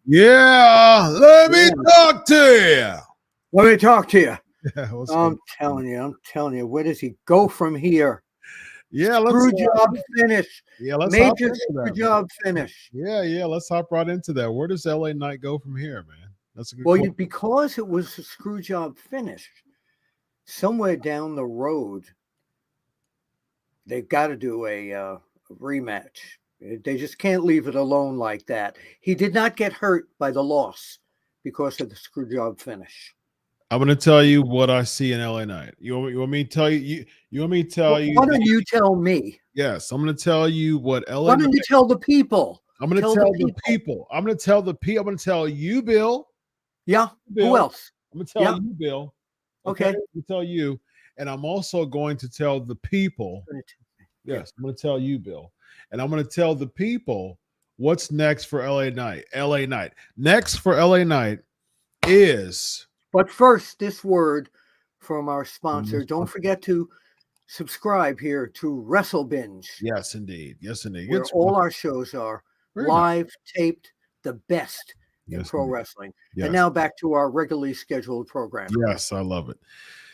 Yeah. Let me talk to you. Let me talk to you. Yeah, I'm telling you. Where does he go from here? Yeah, screw job finish. Yeah, let's major screw job finish. Yeah. Let's hop right into that. Where does LA Knight go from here, man? That's a good question. Because it was a screw job finish. Somewhere down the road, they've got to do a rematch. They just can't leave it alone like that. He did not get hurt by the loss because of the screw job finish. I'm going to tell you what I see in LA Knight. You want me to tell you? You want me to tell you? Why don't you tell me? Yes, I'm going to tell you what LA. Why don't you tell the people? I'm going to tell the people. I'm going to tell the people. I'm going to tell you, Bill. Yeah. Bill. Who else? I'm going to tell you, Bill. Okay. I'm going to tell you, and I'm also going to tell the people. Yes, I'm going to tell you, Bill, and I'm going to tell the people what's next for LA Knight. LA Knight. Next for LA Knight is. But first, this word from our sponsor. Don't forget to subscribe here to Wrestle Binge. Yes, indeed. Yes, indeed. Where all our shows are live, taped, the best in pro wrestling. Yes. And now back to our regularly scheduled program. Yes, I love it.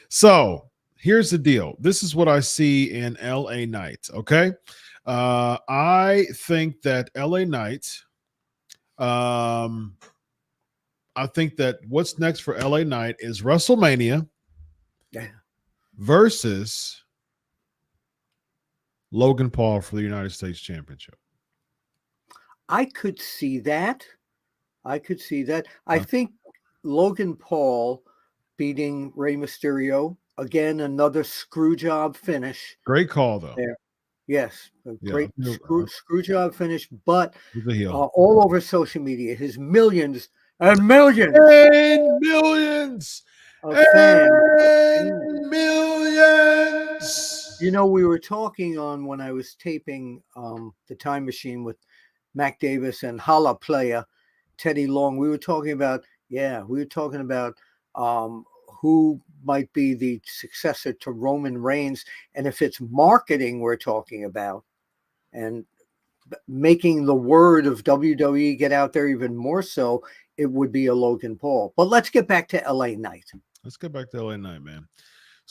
So here's the deal. This is what I see in LA Knight. Okay. I think that LA Knight, I think that what's next for LA Knight is WrestleMania versus Logan Paul for the United States Championship. I could see that. I think Logan Paul beating Rey Mysterio, again, another screw job finish. Great call, though. There. Yes, a great screw job finish, but all over social media, his millions and millions of fans. Millions. You know, we were talking on when I was taping the Time Machine with Mac Davis and Hala Playa, Teddy Long. We were talking about who might be the successor to Roman Reigns, and if it's marketing we're talking about and making the word of WWE get out there even more so, it would be a Logan Paul. But let's get back to LA Knight. Let's get back to LA Knight, man.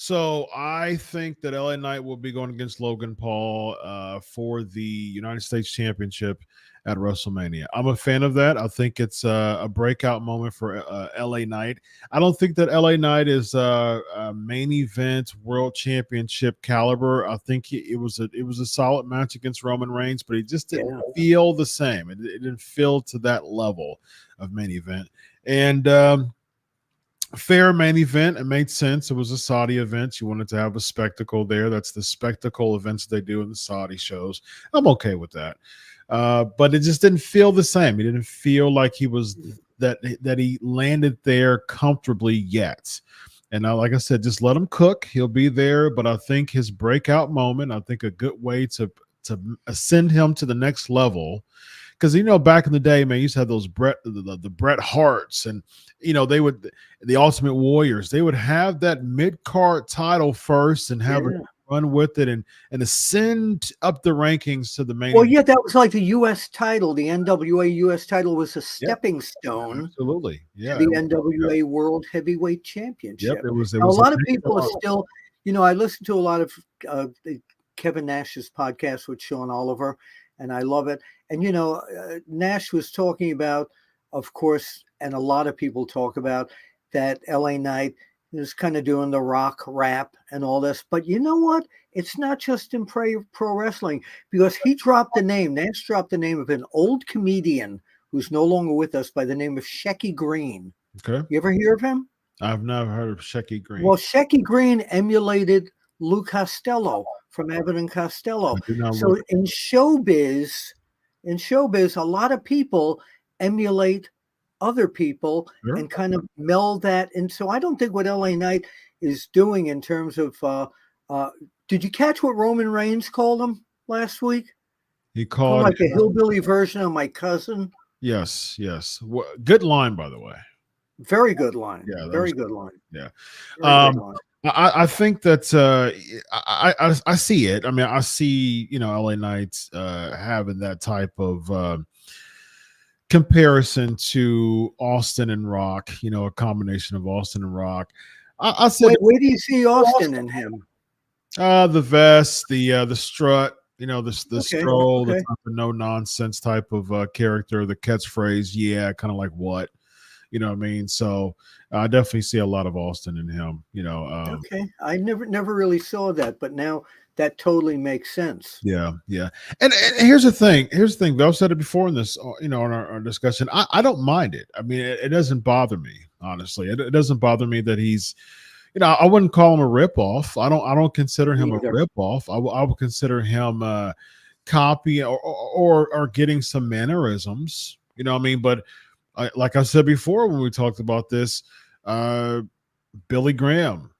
So I think that LA Knight will be going against Logan Paul for the United States Championship at WrestleMania. I'm a fan of that. I think it's a breakout moment for LA Knight. I don't think that LA Knight is a main event world championship caliber. I think it was a solid match against Roman Reigns, but it just didn't feel the same. It didn't feel to that level of main event. And fair main event. It made sense. It was a Saudi event. You wanted to have a spectacle there. That's the spectacle events they do in the Saudi shows. I'm okay with that. But it just didn't feel the same. It didn't feel like he was that he landed there comfortably yet. And like I said, just let him cook. He'll be there. But I think his breakout moment, I think a good way to ascend him to the next level. Because back in the day, man, you used to have those the Bret Harts, and the Ultimate Warriors. They would have that mid card title first and have a run with it and ascend up the rankings to the main. Well, yeah, that was like the U.S. title. The NWA U.S. title was a stepping stone. Absolutely, yeah. To the NWA World Heavyweight Championship. Yep, it was a lot of people are still, I listen to a lot of Kevin Nash's podcast with Sean Oliver, and I love it. And, Nash was talking about, of course, and a lot of people talk about that LA Knight is kind of doing the rock rap and all this. But you know what? It's not just in pro wrestling, because Nash dropped the name of an old comedian who's no longer with us by the name of Shecky Green. Okay. You ever hear of him? I've never heard of Shecky Green. Well, Shecky Green emulated Lou Costello from Abbott and Costello. So in showbiz, a lot of people emulate other people and kind of meld that. And so I don't think what LA Knight is doing in terms of did you catch what Roman Reigns called him last week? He called like a hillbilly version of my cousin. Yes. Good line, by the way. Very good line. Yeah, very good line. Yeah. I think that I see it. I mean, I see, LA Knight having that type of comparison to Austin and Rock, a combination of Austin and Rock. I said, where do you see Austin in him? The vest, the strut, the stroll, the type of no nonsense type of character, the catchphrase, kind of like what. You know what I mean? So I definitely see a lot of Austin in him, I never really saw that, but now that totally makes sense. Yeah. And here's the thing. Bill said it before in this, in our discussion. I don't mind it. I mean, it doesn't bother me, honestly. It doesn't bother me that he's, I wouldn't call him a ripoff. I don't consider him a ripoff. I would consider him copy or getting some mannerisms. You know what I mean? But like I said before when we talked about this, Billy Graham,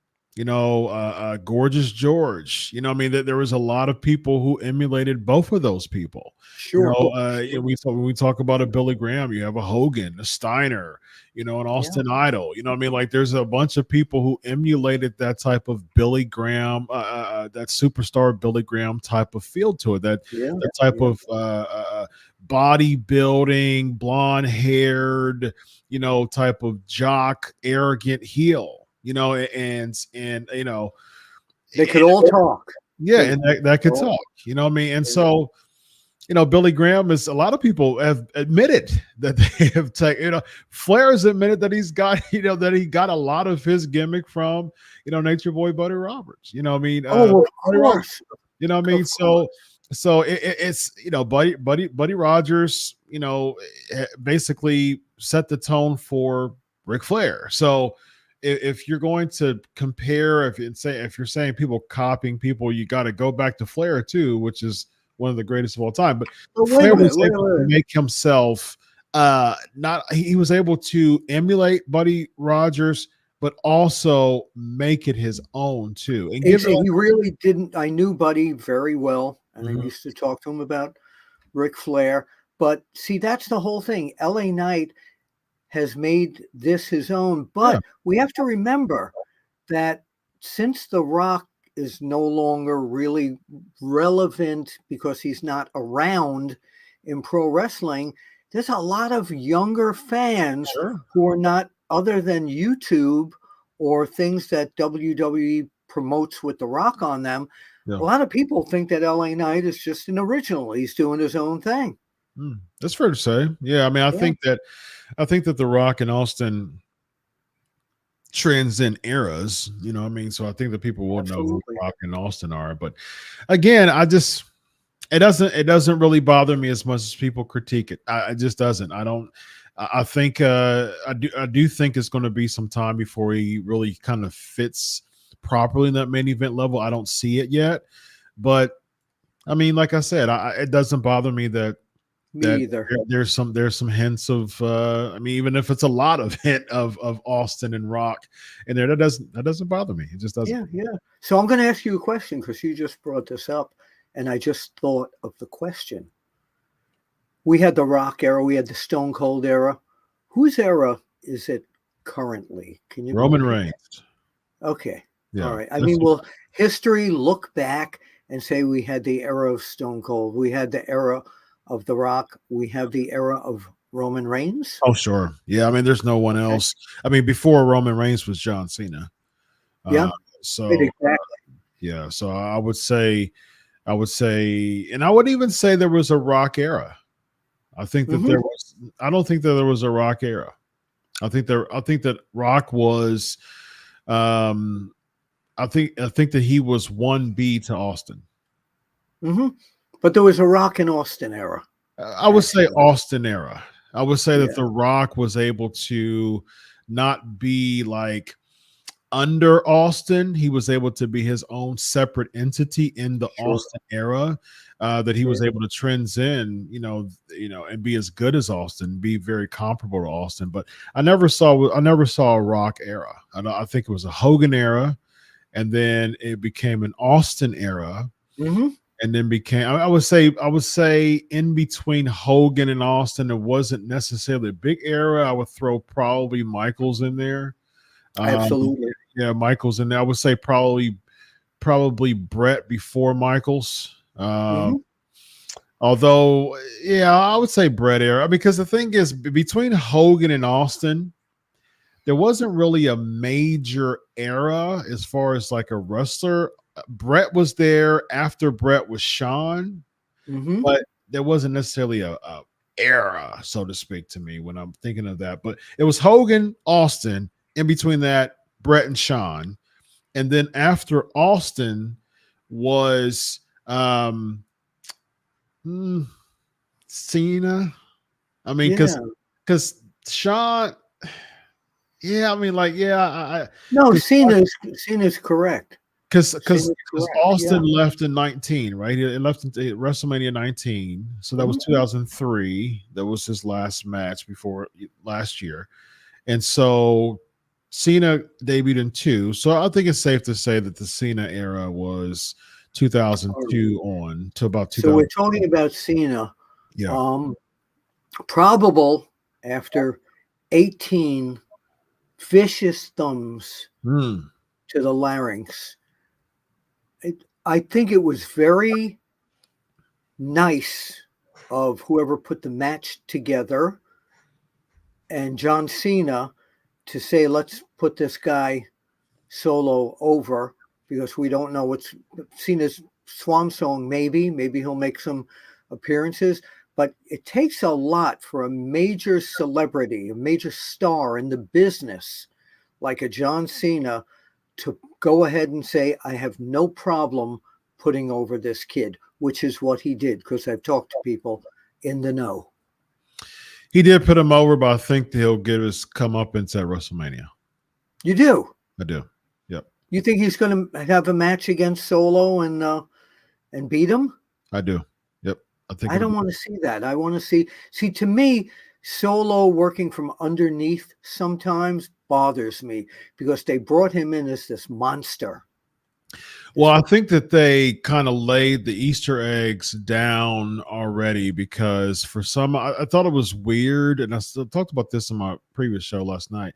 Gorgeous George, I mean, that there was a lot of people who emulated both of those people. Sure. When we talk about a Billy Graham, you have a Hogan, a Steiner, an Austin Idol. You know what I mean? Like there's a bunch of people who emulated that type of Billy Graham, that superstar Billy Graham type of feel to it. That type of bodybuilding, blonde-haired, type of jock, arrogant heel. And they could all talk. Yeah, and that could talk. You know what I mean? And so, Billy Graham is, a lot of people have admitted that they have taken, Flair has admitted that he's got, that he got a lot of his gimmick from, Nature Boy Buddy Roberts. You know what I mean? Of course. You know what I mean? So it's Buddy Rogers, basically set the tone for Ric Flair. So if you're going to compare, if you're saying people copying people, you got to go back to Flair too, which is one of the greatest of all time. But Flair was able to make himself he was able to emulate Buddy Rogers, but also make it his own too. And he really didn't. I knew Buddy very well, and I used to talk to him about Ric Flair. But see, that's the whole thing. LA Knight has made this his own, but we have to remember that since The Rock is no longer really relevant because he's not around in pro wrestling, there's a lot of younger fans who are not, other than YouTube or things that WWE promotes with The Rock on them, Yeah. a lot of people think that LA Knight is just an original. He's doing his own thing. That's fair to say. Yeah, I mean, I think that The Rock and Austin transcend eras. You know what I mean? So I think that people will know who Rock and Austin are. But again, it doesn't really bother me as much as people critique it. It just doesn't. I think I do think it's going to be some time before he really kind of fits properly in that main event level. I don't see it yet, but I mean, like I said, it doesn't bother me that either. There's some hints of I mean, even if it's a lot of hint of Austin and Rock in there, that doesn't bother me. It just doesn't. Yeah. So I'm going to ask you a question because you just brought this up, and I just thought of the question. We had the Rock era, we had the Stone Cold era. Whose era is it currently? Can you? Roman Reigns. Okay. Yeah. All right. I mean, will history look back and say we had the era of Stone Cold, we had the era of The Rock, we have the era of Roman Reigns? Oh, sure. Yeah. I mean, there's no one else. I mean, before Roman Reigns was John Cena. Yeah. So exactly. Yeah. So I would say, and I would even say there was a Rock era. I think that there was. I don't think that there was a Rock era. I think that Rock was. I think that he was 1B to Austin. But there was a Rock and Austin era. I would say Austin era. I would say that The Rock was able to not be like under Austin. He was able to be his own separate entity in the Austin era. That he was able to transcend, and be as good as Austin, be very comparable to Austin. But I never saw a Rock era. I think it was a Hogan era, and then it became an Austin era, and then became. I would say in between Hogan and Austin, it wasn't necessarily a big era. I would throw probably Michaels in there. Absolutely, yeah, Michaels in there. I would say probably Brett before Michaels. Although, I would say Brett era, because the thing is, between Hogan and Austin, there wasn't really a major era as far as like a wrestler. Brett was there. After Brett was Shawn, but there wasn't necessarily a era, so to speak, to me when I'm thinking of that. But it was Hogan, Austin, in between that, Brett and Shawn, and then after Austin was Cena. I mean, because Shawn, Cena's correct. Because Austin left in 19, right? He left in WrestleMania 19, so that was 2003. That was his last match before last year, and so Cena debuted in 2. So I think it's safe to say that the Cena era was 2002 on to about 2000. So we're talking about Cena. Probable after 18 vicious thumbs to the larynx. I think it was very nice of whoever put the match together and John Cena to say, let's put this guy Solo over, because we don't know what's Cena's swan song. Maybe he'll make some appearances, but it takes a lot for a major celebrity, a major star in the business like a John Cena to go ahead and say, I have no problem putting over this kid, which is what he did, because I've talked to people in the know. He did put him over, but I think he'll get his comeuppance at WrestleMania. You do? I do. Yep. You think he's going to have a match against Solo and beat him? I do. Yep. I don't want to see that. I want to see, to me, Solo working from underneath sometimes bothers me, because they brought him in as this monster. Well, I think that they kind of laid the Easter eggs down already, because for some, I thought it was weird, and I still talked about this in my previous show last night.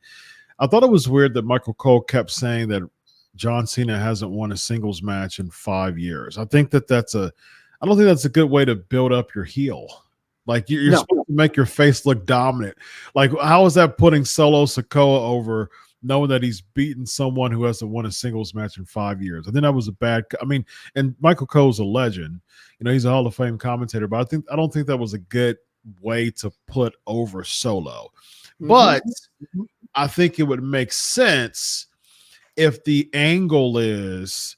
I thought it was weird that Michael Cole kept saying that John Cena hasn't won a singles match in 5 years. I think that I don't think that's a good way to build up your heel. Like you're supposed to make your face look dominant. Like, how is that putting Solo Sikoa over knowing that he's beaten someone who hasn't won a singles match in 5 years. I think that was a bad. I mean, and Michael Cole's a legend. You know, he's a Hall of Fame commentator, but I don't think that was a good way to put over Solo. But I think it would make sense if the angle is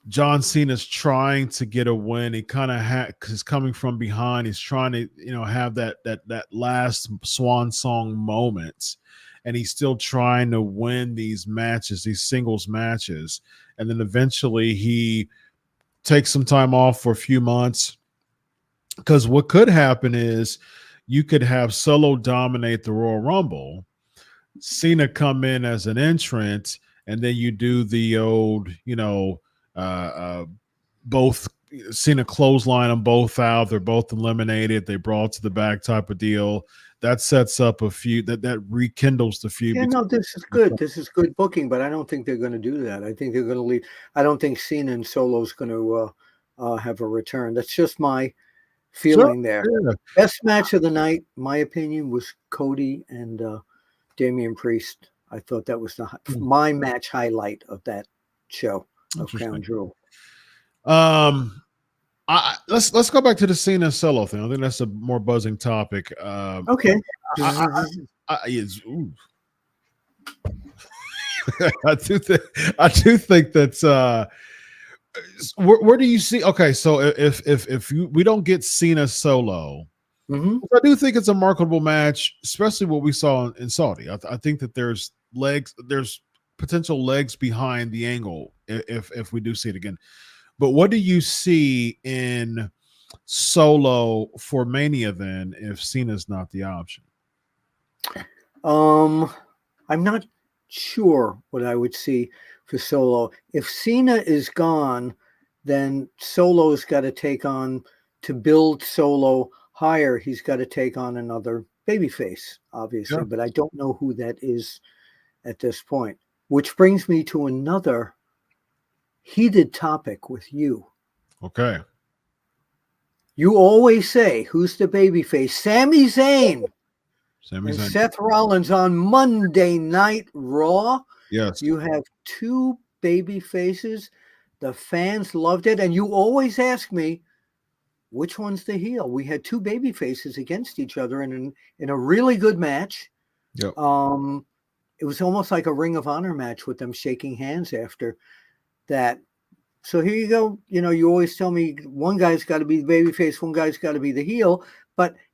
John Cena's trying to get a win. He kind of is coming from behind. He's trying to, have that last swan song moment, and he's still trying to win these matches, these singles matches. And then eventually he takes some time off for a few months, because what could happen is you could have Solo dominate the Royal Rumble, Cena come in as an entrant, and then you do the old, both Cena clothesline them both out. They're both eliminated. They brawl to the back type of deal. That sets up a feud that rekindles the feud. Yeah, no, this is good. This is good booking, but I don't think they're going to do that. I think they're going to leave. I don't think Cena and Solo's going to have a return. That's just my feeling there. Yeah. Best match of the night, my opinion, was Cody and Damian Priest. I thought that was my match highlight of that show of Crown Jewel. Let's go back to the Cena Solo thing. I think that's a more buzzing topic. Okay. I do think that's where do you see? Okay, so if we don't get Cena Solo, I do think it's a marketable match, especially what we saw in Saudi. I think that there's potential legs behind the angle if we do see it again. But what do you see in Solo for Mania then if Cena's not the option? I'm not sure what I would see for Solo. If Cena is gone, then Solo's got to take on, to build Solo higher, he's got to take on another babyface, obviously. Yeah. But I don't know who that is at this point. Which brings me to another heated topic with you. Okay. You always say, who's the babyface? Sami Zayn. And Seth Rollins on Monday Night Raw. Yes. You have two baby faces. The fans loved it. And you always ask me, which one's the heel? We had two baby faces against each other in a really good match. Yep. It was almost like a Ring of Honor match with them shaking hands after that. So here you go. You always tell me one guy's got to be the baby face, one guy's got to be the heel.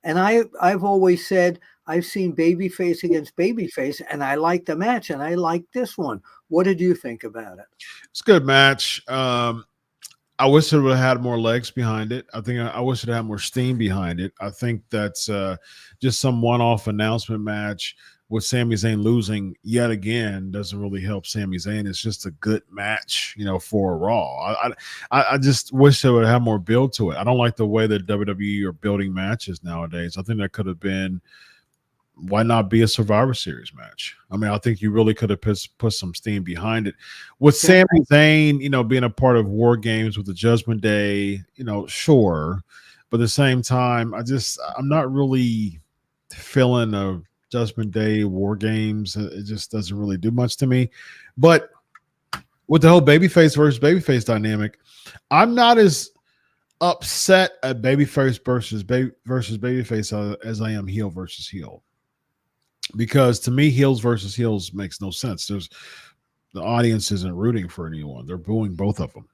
And I've always said I've seen babyface against babyface, and I like the match, and I like this one. What did you think about it? It's a good match. I wish it would have had more legs behind it. I wish it had more steam behind it. I think that's just some one-off announcement match with Sami Zayn losing yet again doesn't really help Sami Zayn. It's just a good match, for a Raw. I just wish they would have more build to it. I don't like the way that WWE are building matches nowadays. I think that could have been, why not be a Survivor Series match? I mean, I think you really could have put some steam behind it. With Sami Zayn, being a part of War Games with the Judgment Day, sure. But at the same time, I'm not really feeling a Judgment Day War Games. It just doesn't really do much to me. But with the whole babyface versus babyface dynamic, I'm not as upset at babyface versus babyface as I am heel versus heel. Because to me, heels versus heels makes no sense. The audience isn't rooting for anyone; they're booing both of them.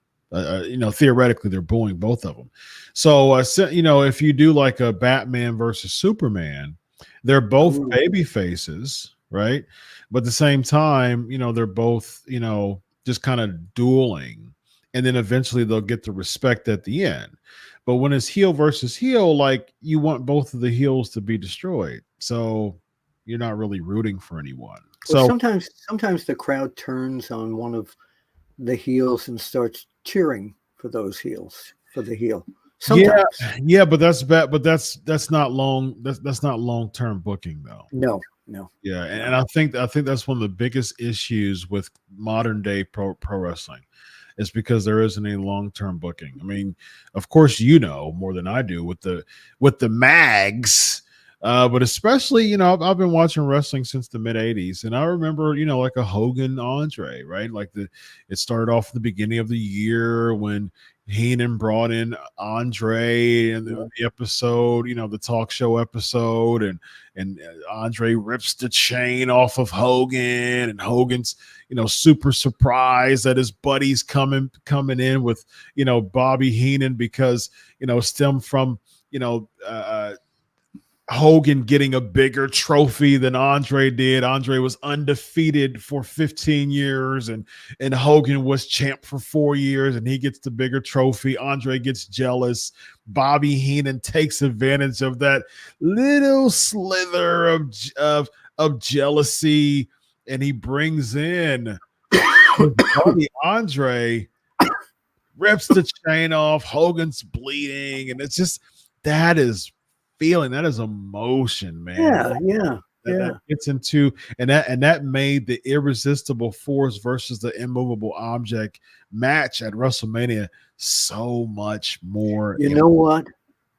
Theoretically, they're booing both of them. So, if you do like a Batman versus Superman, they're both baby faces, right? But at the same time, they're both, just kind of dueling, and then eventually they'll get the respect at the end. But when it's heel versus heel, like you want both of the heels to be destroyed, so you're not really rooting for anyone. Well, so sometimes the crowd turns on one of the heels and starts cheering for those heels, for the heel. Sometimes. Yeah, but that's bad. But that's not long. That's not long-term booking, though. No. Yeah, and I think that's one of the biggest issues with modern day pro wrestling, is because there isn't any long-term booking. I mean, of course, more than I do with the mags. But especially, you know, I've been watching wrestling since the mid '80s, and I remember, you know, like a Hogan Andre, right? Like it started off at the beginning of the year when Heenan brought in Andre and the episode, you know, the talk show episode, and Andre rips the chain off of Hogan, and Hogan's, you know, super surprised that his buddy's coming in with, you know, Bobby Heenan because, you know, stem from, you know, Hogan getting a bigger trophy than Andre did. Andre was undefeated for 15 years, and Hogan was champ for 4 years, and he gets the bigger trophy. Andre gets jealous. Bobby Heenan takes advantage of that little slither of jealousy, and he brings in Bobby Andre, rips the chain off. Hogan's bleeding, and it's just that is feeling, that is emotion, man. That gets into, and that made the irresistible force versus the immovable object match at WrestleMania so much more. You know what?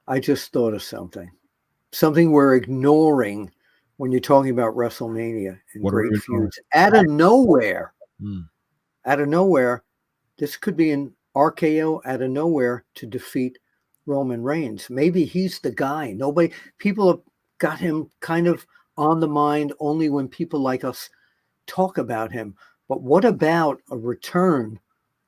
I just thought of something we're ignoring when you're talking about WrestleMania and great feuds. Out of nowhere, this could be an RKO out of nowhere to defeat Roman Reigns. Maybe he's the guy. People have got him kind of on the mind only when people like us talk about him. But what about a return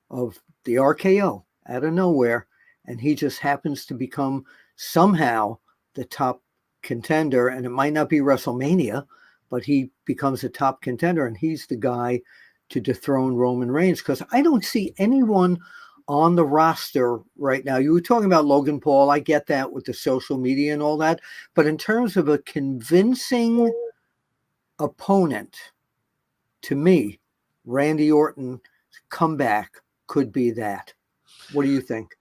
of the RKO out of nowhere, and he just happens to become somehow the top contender, and it might not be WrestleMania, but he becomes a top contender, and he's the guy to dethrone Roman Reigns, because I don't see anyone on the roster right now. You were talking about Logan Paul. I get that with the social media and all that. But in terms of a convincing opponent, to me, Randy Orton's comeback could be that. What do you think?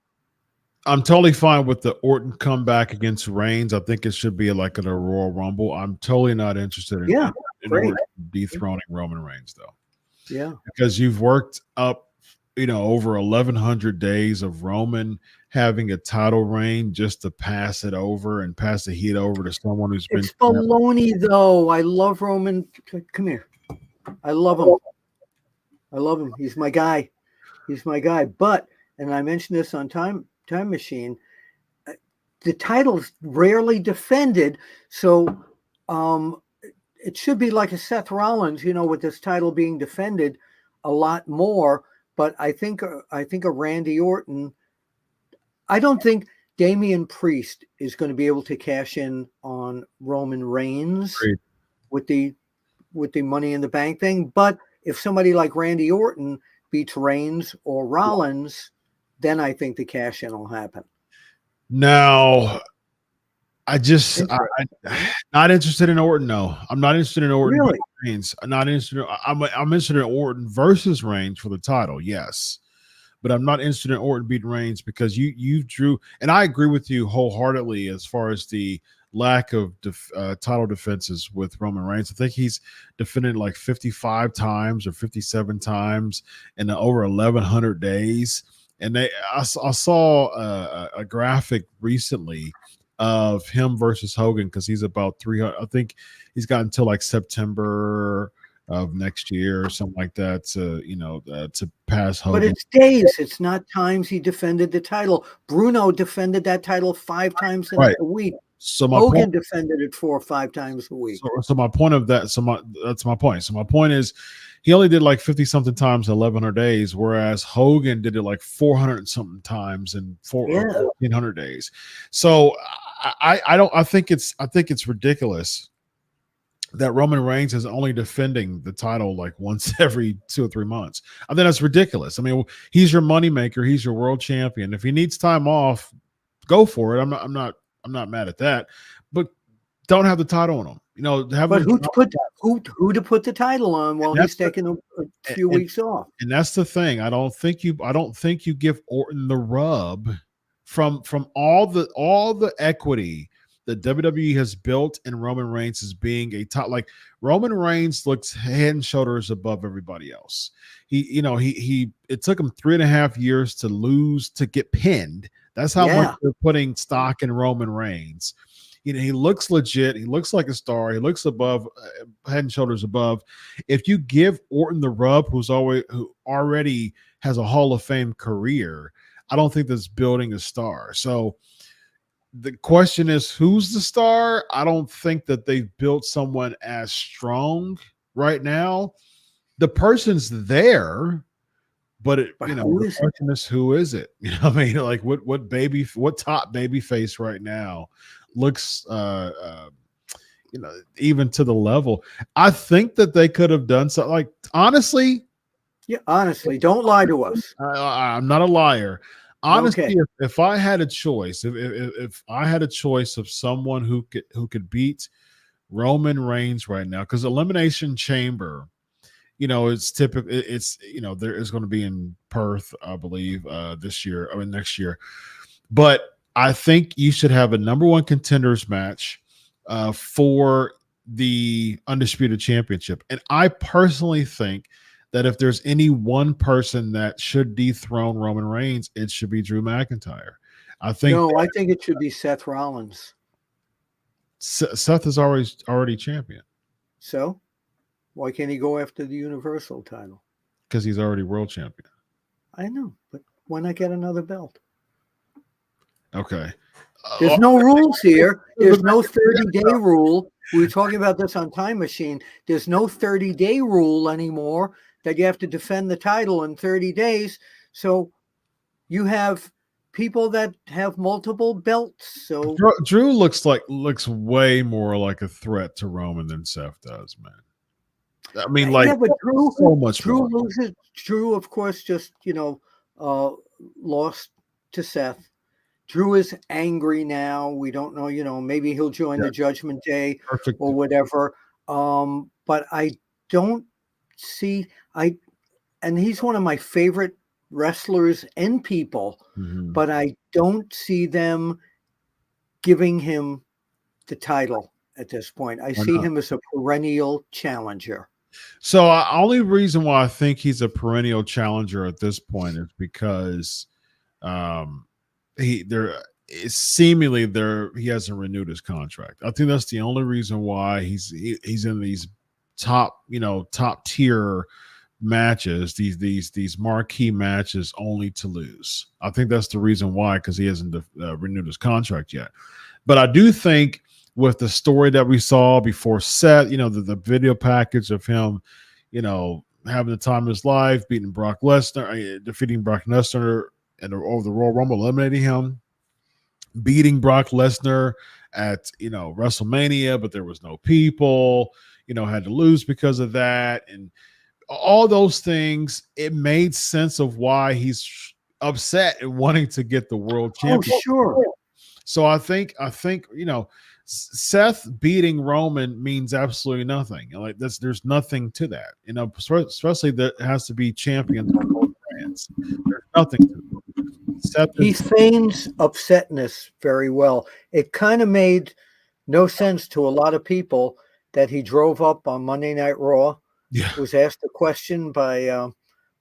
I'm totally fine with the Orton comeback against Reigns. I think it should be like a Royal Rumble. I'm totally not interested in Orton dethroning Roman Reigns, though. Yeah. Because you've worked up, you know, over 1,100 days of Roman having a title reign just to pass it over and pass the heat over to someone who's been. It's baloney, though. I love Roman. Come here. I love him. He's my guy. But, and I mentioned this on Time Machine, the title's rarely defended. So it should be like a Seth Rollins, you know, with this title being defended a lot more. But I think a Randy Orton, I don't think Damian Priest is going to be able to cash in on Roman Reigns with the Money in the Bank thing. But if somebody like Randy Orton beats Reigns or Rollins, then I think the cash in will happen. Now, I'm not interested in Orton. No, I'm not interested in Orton. Really? Reigns. I'm not interested. I'm interested in Orton versus Reigns for the title. Yes, but I'm not interested in Orton beating Reigns because you drew, and I agree with you wholeheartedly as far as the lack of title defenses with Roman Reigns. I think he's defended like 55 times or 57 times in over 1,100 days. And I saw a graphic recently of him versus Hogan because he's about 300. I think he's got until like September of next year or something like that to pass Hogan. But it's days. It's not times he defended the title. Bruno defended that title 5 times in a week. So Hogan defended it 4 or 5 times a week. So my point of that. That's my point. So my point is, he only did like 50 something times in 1,100 days, whereas Hogan did it like 400 something times in 1,400 days. So I think it's ridiculous that Roman Reigns is only defending the title like once every 2 or 3 months. I think that's ridiculous. I mean, he's your moneymaker. He's your world champion. If he needs time off, go for it. I'm not mad at that, but don't have the title on him. You know, who to put the title on while he's taking a few weeks off. And that's the thing. I don't think you give Orton the rub from all the equity that WWE has built in Roman Reigns as being a top. Like Roman Reigns looks head and shoulders above everybody else. It took him 3.5 years to get pinned. That's how much they're putting stock in Roman Reigns. he looks legit. He looks like a star. He looks above, head and shoulders above. If you give Orton the rub, who already has a Hall of Fame career, I don't think that's building a star. So the question is, who's the star? I don't think that they've built someone as strong right now. The person's there, but the question is, who is it? What I mean? Like what top baby face right now looks even to the level. I think that they could have done something like, honestly. Yeah, honestly, don't lie to us. I'm not a liar. Honestly, okay. if I had a choice, if I had a choice of someone who could beat Roman Reigns right now, because Elimination Chamber, it's typical. It's there is going to be in Perth, I believe, this year or next year. But I think you should have a number one contenders match for the Undisputed Championship, and I personally think that if there's any one person that should dethrone Roman Reigns, it should be Drew McIntyre. I think it should be Seth Rollins. Seth is already champion. So why can't he go after the Universal title? Because he's already world champion. I know, but why not get another belt? Okay. There's no rules here. There's no 30-day rule. We were talking about this on Time Machine. There's no 30-day rule anymore that you have to defend the title in 30 days. So you have people that have multiple belts. So Drew looks way more like a threat to Roman than Seth does, man. I mean, but Drew, so much Drew more. loses. Drew, of course, just lost to Seth. Drew is angry now. We don't know, maybe he'll join the Judgment Day or whatever. But I don't see and he's one of my favorite wrestlers and people, but I don't see them giving him the title at this point. I see him as a perennial challenger. So only reason why I think he's a perennial challenger at this point is because he hasn't renewed his contract. I think that's the only reason why he's in these top tier matches, these marquee matches, only to lose. I think that's the reason why, because he hasn't renewed his contract yet. But I do think with the story that we saw before Seth, the video package of him, having the time of his life, beating Brock Lesnar, defeating Brock Lesnar over the Royal Rumble, eliminating him, beating Brock Lesnar at WrestleMania, but there was no people, had to lose because of that, and all those things. It made sense of why he's upset and wanting to get the world championship. Oh, sure. So I think Seth beating Roman means absolutely nothing. Like there's nothing to that. Especially that it has to be champions on both brands. There's nothing to it. He feigns upsetness very well. It kind of made no sense to a lot of people that he drove up on Monday Night Raw, was asked a question by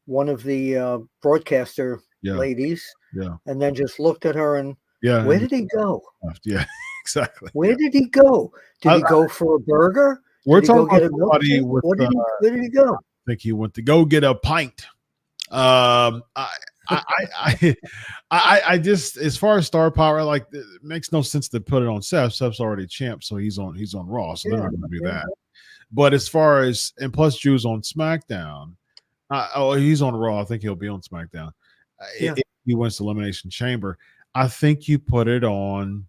one of the broadcaster ladies, and then just looked at her and, where did he go? Yeah, exactly. Where did he go? Did he go for a burger? We're did he talking go get a about somebody milkshake? with, Where did he go? I think he went to go get a pint. I just, as far as star power, like, it makes no sense to put it on Seth. Seth's already champ, so he's on Raw, so they're not going to do that. But as far as, and plus Drew's on SmackDown, he's on Raw. I think he'll be on SmackDown. If he wins the Elimination Chamber, I think you put it on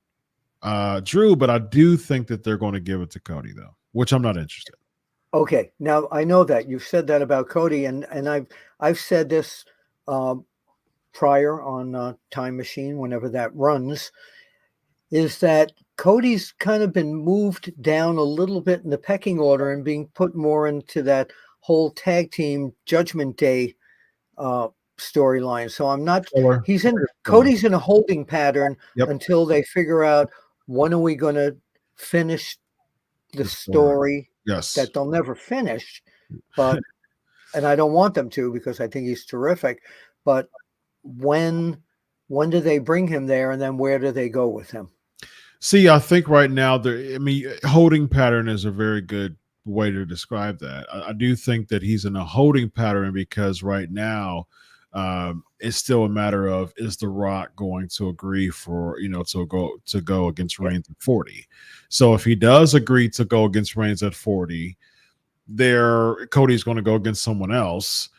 Drew, but I do think that they're going to give it to Cody, though, which I'm not interested. Okay, now I know that you've said that about Cody, and I've said this prior on Time Machine, whenever that runs, is that Cody's kind of been moved down a little bit in the pecking order and being put more into that whole tag team Judgment Day storyline. So I'm not. Cody's in a holding pattern until they figure out when are we going to finish the story. Yes, that they'll never finish, but and I don't want them to, because I think he's terrific. But when do they bring him there, and then where do they go with him? See, I think right now holding pattern is a very good way to describe that. I do think that he's in a holding pattern because right now it's still a matter of, is The Rock going to agree for to go against Reigns at 40? So if he does agree to go against Reigns at 40, Cody's going to go against someone else.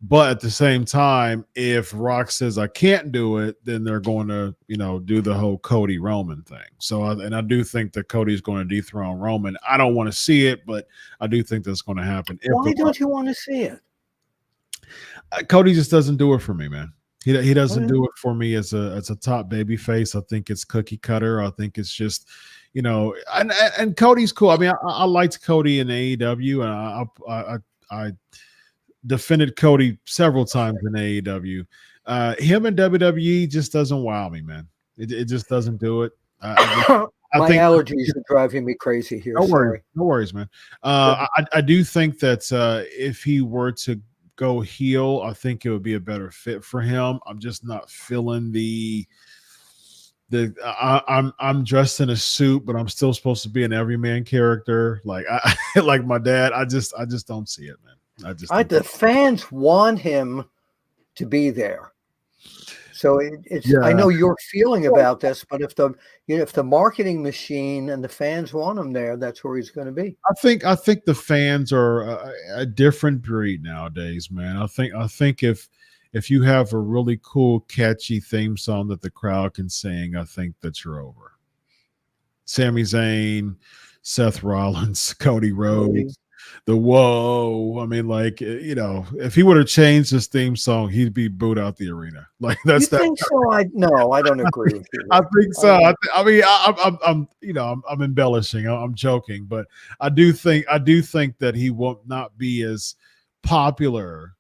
But at the same time, if Rock says I can't do it, then they're going to, do the whole Cody Roman thing. So, I do think that Cody's going to dethrone Roman. I don't want to see it, but I do think that's going to happen. Why don't you want to see it? Cody just doesn't do it for me, man. He doesn't do it for me as a top baby face. I think it's cookie cutter. I think it's just, and Cody's cool. I mean, I liked Cody in AEW, and I defended Cody several times in AEW. Him in WWE just doesn't wow me, man. It just doesn't do it. My allergies are driving me crazy here. No worries, man. I do think that if he were to go heel, I think it would be a better fit for him. I'm just not feeling I'm dressed in a suit, but I'm still supposed to be an everyman character. Like like my dad. I just don't see it, man. The fans want him to be there, so it's. Yeah. I know your feeling about this, but if the marketing machine and the fans want him there, that's where he's going to be. I think the fans are a different breed nowadays, man. I think if you have a really cool, catchy theme song that the crowd can sing, I think that you're over. Sami Zayn, Seth Rollins, Cody Rhodes. The whoa, I mean, like, if he would have changed his theme song, he'd be booed out the arena. Like that's you think so? I don't agree with you. I think so. I'm embellishing. I'm joking, but I do think that he will not be as popular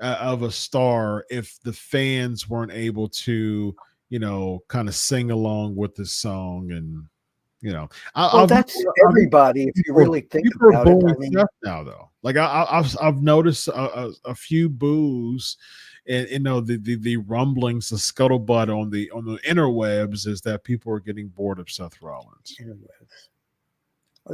of a star if the fans weren't able to, kind of sing along with this song and. That's everybody. If you really think about it, now though, like I've noticed a few boos, and the rumblings, the scuttlebutt on the interwebs is that people are getting bored of Seth Rollins.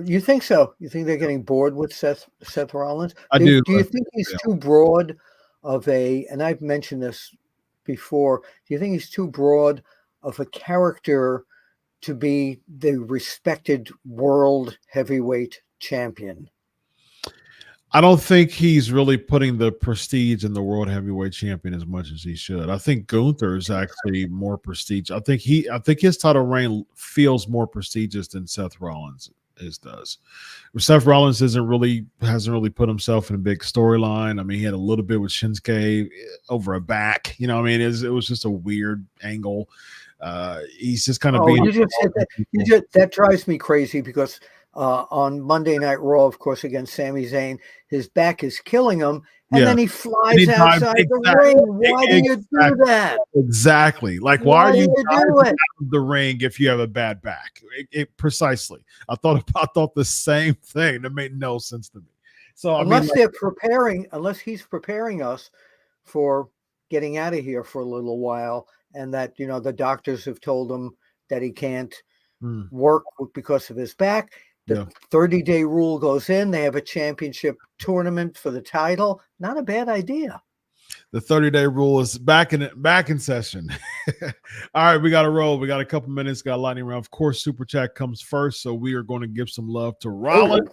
You think so? You think they're getting bored with Seth Rollins? I do. Do you think he's too broad of a? And I've mentioned this before. Do you think he's too broad of a character to be the respected world heavyweight champion? I don't think he's really putting the prestige in the world heavyweight champion as much as he should. I think Gunther is actually more prestigious. I think his title reign feels more prestigious than Seth Rollins does. Seth Rollins hasn't really put himself in a big storyline. I mean, he had a little bit with Shinsuke over a back. It was just a weird angle. He's just kind of being. That drives me crazy because on Monday Night Raw, of course, against Sami Zayn, his back is killing him, and then he flies outside the ring. Why do you do that? Exactly. Like, why are you out of the ring if you have a bad back? Precisely. I thought the same thing. That made no sense to me. So unless he's preparing us for getting out of here for a little while. And that, the doctors have told him that he can't work because of his back. The 30-day rule goes in. They have a championship tournament for the title. Not a bad idea. The 30-day rule is back in session. All right, we got to roll. We got a couple minutes. Got a lightning round. Of course, Super Chat comes first, so we are going to give some love to Rollins.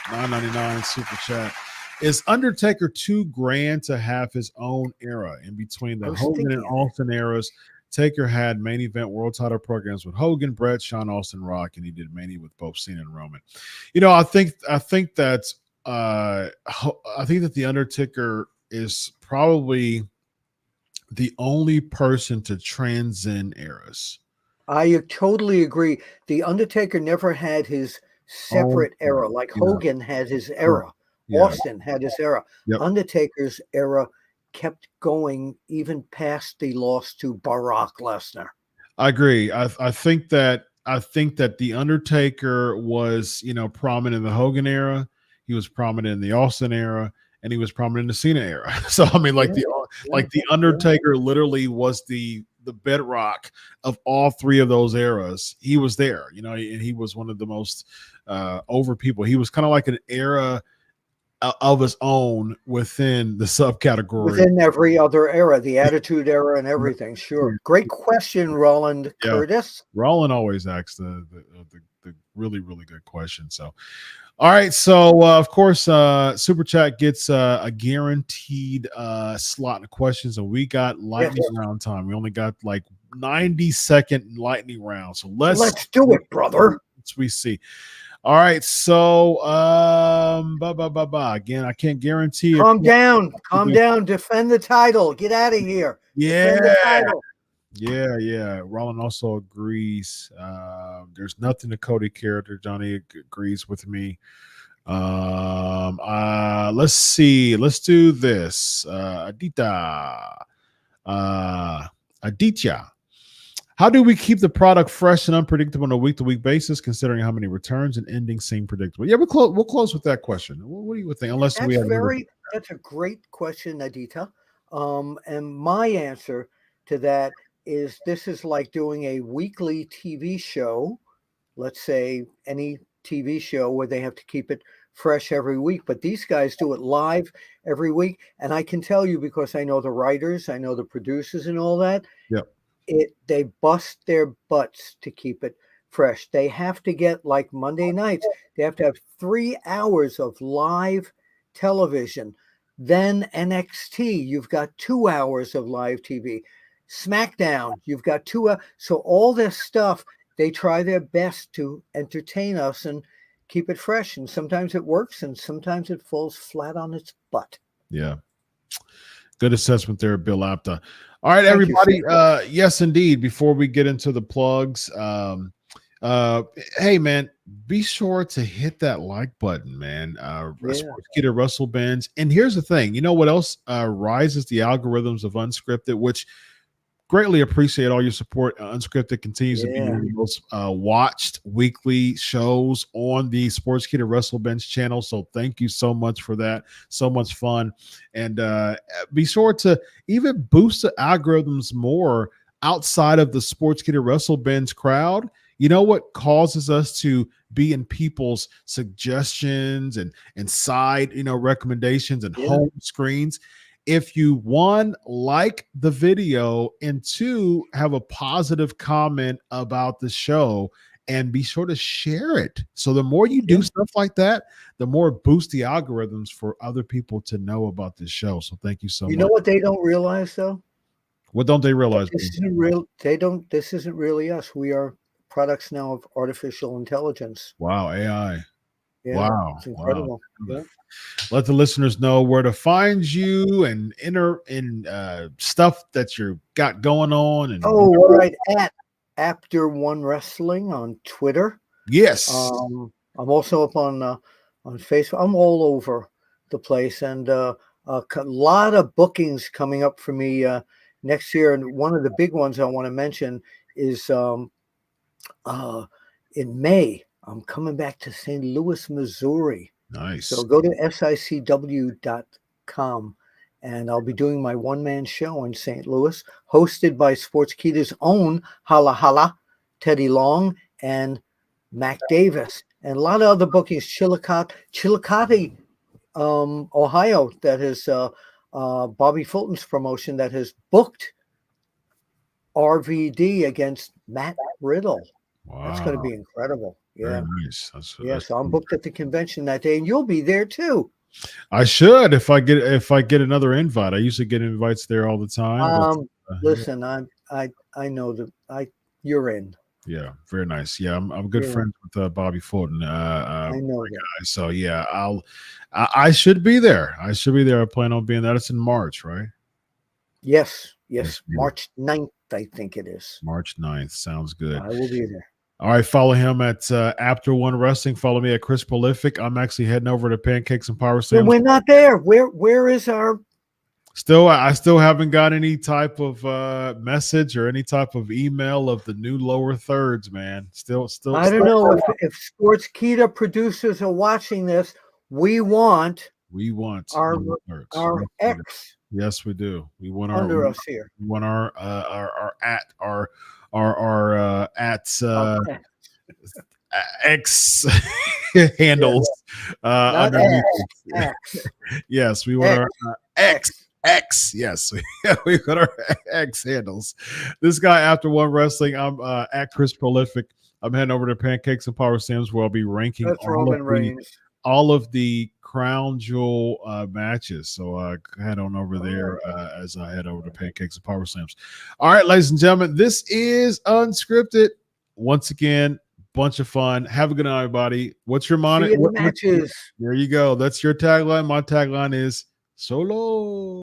$9.99 Super Chat. Is Undertaker too grand to have his own era in between the Hogan and Austin eras? Taker had main event world title programs with Hogan, Brett, Shawn, Austin, Rock, and he did many with both Cena and Roman. I think that the Undertaker is probably the only person to transcend eras. I totally agree. The Undertaker never had his separate era, like Hogan had his era. Austin had his era. Undertaker's era kept going even past the loss to Brock Lesnar. I agree. I think that the Undertaker was, prominent in the Hogan era. He was prominent in the Austin era, and he was prominent in the Cena era. So I mean, the Undertaker literally was the the bedrock of all three of those eras. He was there, you know, and he was one of the most over people. He was kind of like an era of his own within the subcategory. Within every other era, the Attitude Era and everything. Sure. Great question, Roland Curtis. Roland always asks the really, really good question. So, all right. So, of course, Super Chat gets a guaranteed slot in questions, and we got lightning round time. We only got like 90-second lightning round. So let's do it, brother. We see. All right, so again, I can't guarantee. Calm down. Defend the title. Get out of here. Yeah. Defend the title. Yeah. Roland also agrees. There's nothing to Cody character. Johnny agrees with me. Let's see. Let's do this. Aditya. How do we keep the product fresh and unpredictable on a week-to-week basis, considering how many returns and endings seem predictable? Yeah, we'll close with that question. What do you think? Unless that's we have that's a great question, Aditya. And my answer to that is this is like doing a weekly TV show. Let's say any TV show where they have to keep it fresh every week, but these guys do it live every week. And I can tell you, because I know the writers, I know the producers and all that. Yep. They bust their butts to keep it fresh. They have to get, like Monday nights, they have to have 3 hours of live television. Then NXT, you've got 2 hours of live TV. SmackDown, you've got 2 hours. So all this stuff, they try their best to entertain us and keep it fresh. And sometimes it works, and sometimes it falls flat on its butt. Yeah. Good assessment there, Bill Apter. All right, everybody. Yes, indeed. Before we get into the plugs, hey, man, be sure to hit that like button, man. Sportskeeda, Russell Benz. And here's the thing. You know what else rises the algorithms of UnSKripted, which greatly appreciate all your support. UnSKripted continues to be one of the most watched weekly shows on the Sportskeeda Russell Bench channel. So thank you so much for that. So much fun. And be sure to even boost the algorithms more outside of the Sportskeeda Russell Bench crowd. You know what causes us to be in people's suggestions and side, recommendations and home screens? If you, one, like the video, and two, have a positive comment about the show, and be sure to share it. So the more you do stuff like that, the more it boosts the algorithms for other people to know about this show. So thank you so much. You know what they don't realize, though? What don't they realize? This isn't real. This isn't really us. We are products now of artificial intelligence. Wow, AI. Yeah, wow, it's incredible. Wow. Yeah. Let the listeners know where to find you and enter in stuff that you got going on. And all right, at Apter One Wrestling on Twitter. Yes, I'm also up on Facebook. I'm all over the place, and a lot of bookings coming up for me next year. And one of the big ones I want to mention is in May. I'm coming back to St. Louis, Missouri. Nice. So go to sicw.com, and I'll be doing my one-man show in St. Louis, hosted by Sportskeeda's own Hala Hala, Teddy Long, and Mac Davis, and a lot of other bookings. Chillicothe, Ohio, that is Bobby Fulton's promotion, that has booked RVD against Matt Riddle. Wow. That's going to be incredible. Yeah. Very nice. So I'm booked at the convention that day, and you'll be there too. I should if I get another invite. I usually get invites there all the time. Listen, I know that you're in. Yeah, very nice. Yeah, I'm good friends with Bobby Fulton. I know that. So yeah, I should be there. I plan on being there. It's in March, right? Yes. March 9th, I think it is. March 9th. Sounds good. I will be there. All right, follow him at Apter One Wrestling. Follow me at Chris Prolific. I'm actually heading over to Pancakes and Power Sandwich. We're not there. Where is our? I still haven't got any type of message or any type of email of the new lower thirds, man. Still. I don't know if Sportskeeda producers are watching this. We want our Yes, we do. We want our Under us here. we want our at Okay. X handles Not underneath. X. Yes, we want our X. Yes, we got our X handles. This guy, After One Wrestling, I'm at Chris Prolific. I'm heading over to Pancakes and Power Slams where I'll be ranking That's Roman Reigns. all of the Crown Jewel matches. So head on over there as I head over to Pancakes and Power Slams. All right, ladies and gentlemen, this is Unscripted. Once again, bunch of fun. Have a good night, everybody. What's your monitor? Matches. There you go. That's your tagline. My tagline is Solo.